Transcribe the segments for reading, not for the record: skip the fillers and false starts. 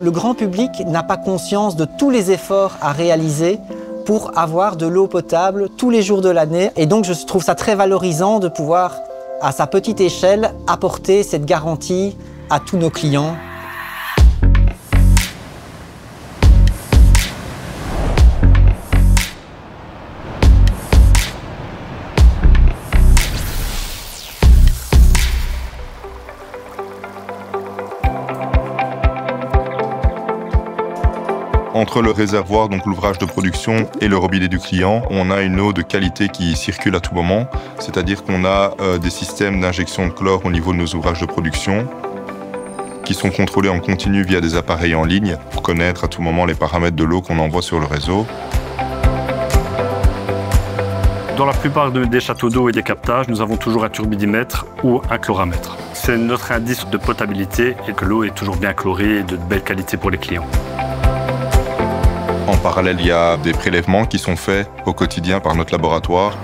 Le grand public n'a pas conscience de tous les efforts à réaliser pour avoir de l'eau potable tous les jours de l'année. Et donc je trouve ça très valorisant de pouvoir, à sa petite échelle, apporter cette garantie à tous nos clients. Entre le réservoir, donc l'ouvrage de production, et le robinet du client, on a une eau de qualité qui circule à tout moment. C'est-à-dire qu'on a des systèmes d'injection de chlore au niveau de nos ouvrages de production qui sont contrôlés en continu via des appareils en ligne pour connaître à tout moment les paramètres de l'eau qu'on envoie sur le réseau. Dans la plupart des châteaux d'eau et des captages, nous avons toujours un turbidimètre ou un chloramètre. C'est notre indice de potabilité et que l'eau est toujours bien chlorée et de belle qualité pour les clients. En parallèle, il y a des prélèvements qui sont faits au quotidien par notre laboratoire.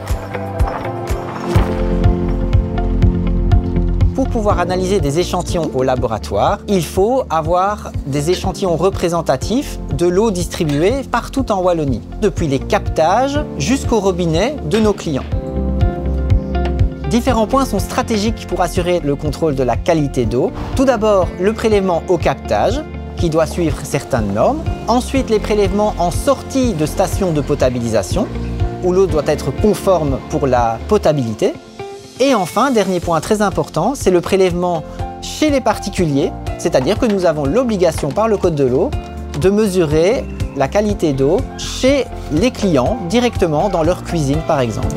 Pour pouvoir analyser des échantillons au laboratoire, il faut avoir des échantillons représentatifs de l'eau distribuée partout en Wallonie, depuis les captages jusqu'au robinet de nos clients. Différents points sont stratégiques pour assurer le contrôle de la qualité d'eau. Tout d'abord, le prélèvement au captage, qui doit suivre certaines normes. Ensuite, les prélèvements en sortie de stations de potabilisation, où l'eau doit être conforme pour la potabilité. Et enfin, dernier point très important, c'est le prélèvement chez les particuliers, c'est-à-dire que nous avons l'obligation par le Code de l'eau de mesurer la qualité d'eau chez les clients, directement dans leur cuisine par exemple.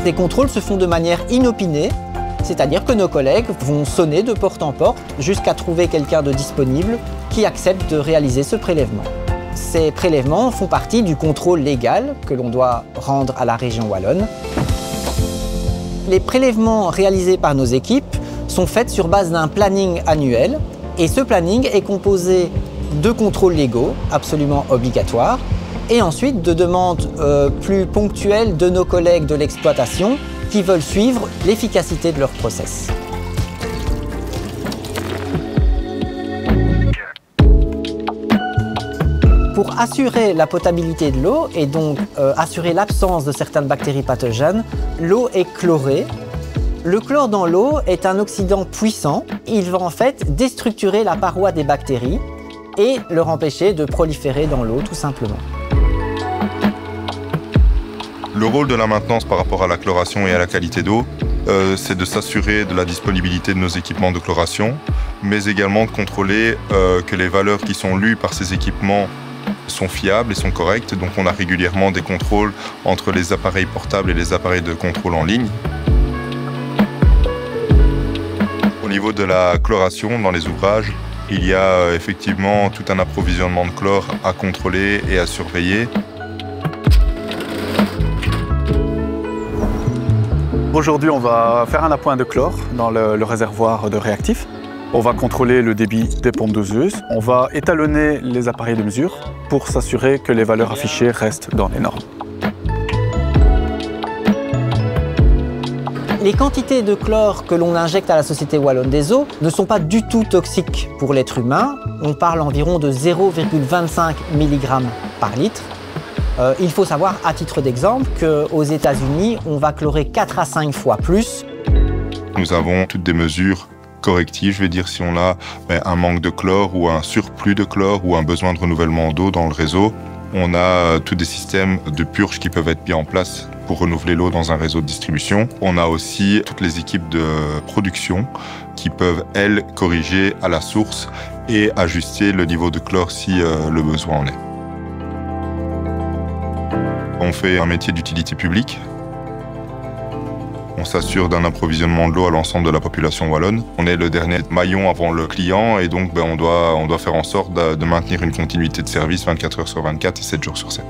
Ces contrôles se font de manière inopinée, c'est-à-dire que nos collègues vont sonner de porte en porte jusqu'à trouver quelqu'un de disponible qui accepte de réaliser ce prélèvement. Ces prélèvements font partie du contrôle légal que l'on doit rendre à la région wallonne. Les prélèvements réalisés par nos équipes sont faits sur base d'un planning annuel et ce planning est composé de contrôles légaux absolument obligatoires et ensuite de demandes plus ponctuelles de nos collègues de l'exploitation qui veulent suivre l'efficacité de leur process. Pour assurer la potabilité de l'eau et donc assurer l'absence de certaines bactéries pathogènes, l'eau est chlorée. Le chlore dans l'eau est un oxydant puissant. Il va en fait déstructurer la paroi des bactéries et leur empêcher de proliférer dans l'eau tout simplement. Le rôle de la maintenance par rapport à la chloration et à la qualité d'eau, c'est de s'assurer de la disponibilité de nos équipements de chloration, mais également de contrôler que les valeurs qui sont lues par ces équipements sont fiables et sont correctes. Donc on a régulièrement des contrôles entre les appareils portables et les appareils de contrôle en ligne. Au niveau de la chloration dans les ouvrages, il y a effectivement tout un approvisionnement de chlore à contrôler et à surveiller. Aujourd'hui, on va faire un appoint de chlore dans le réservoir de réactifs. On va contrôler le débit des pompes doseuses. On va étalonner les appareils de mesure pour s'assurer que les valeurs affichées restent dans les normes. Les quantités de chlore que l'on injecte à la Société Wallonne des Eaux ne sont pas du tout toxiques pour l'être humain. On parle environ de 0,25 mg par litre. Il faut savoir, à titre d'exemple, qu'aux États-Unis, on va chlorer 4 à 5 fois plus. Nous avons toutes des mesures correctives, je vais dire, si on a un manque de chlore ou un surplus de chlore ou un besoin de renouvellement d'eau dans le réseau. On a tous des systèmes de purge qui peuvent être mis en place pour renouveler l'eau dans un réseau de distribution. On a aussi toutes les équipes de production qui peuvent, elles, corriger à la source et ajuster le niveau de chlore si le besoin en est. On fait un métier d'utilité publique. On s'assure d'un approvisionnement de l'eau à l'ensemble de la population wallonne. On est le dernier maillon avant le client et donc on doit faire en sorte de maintenir une continuité de service 24 heures sur 24 et 7 jours sur 7.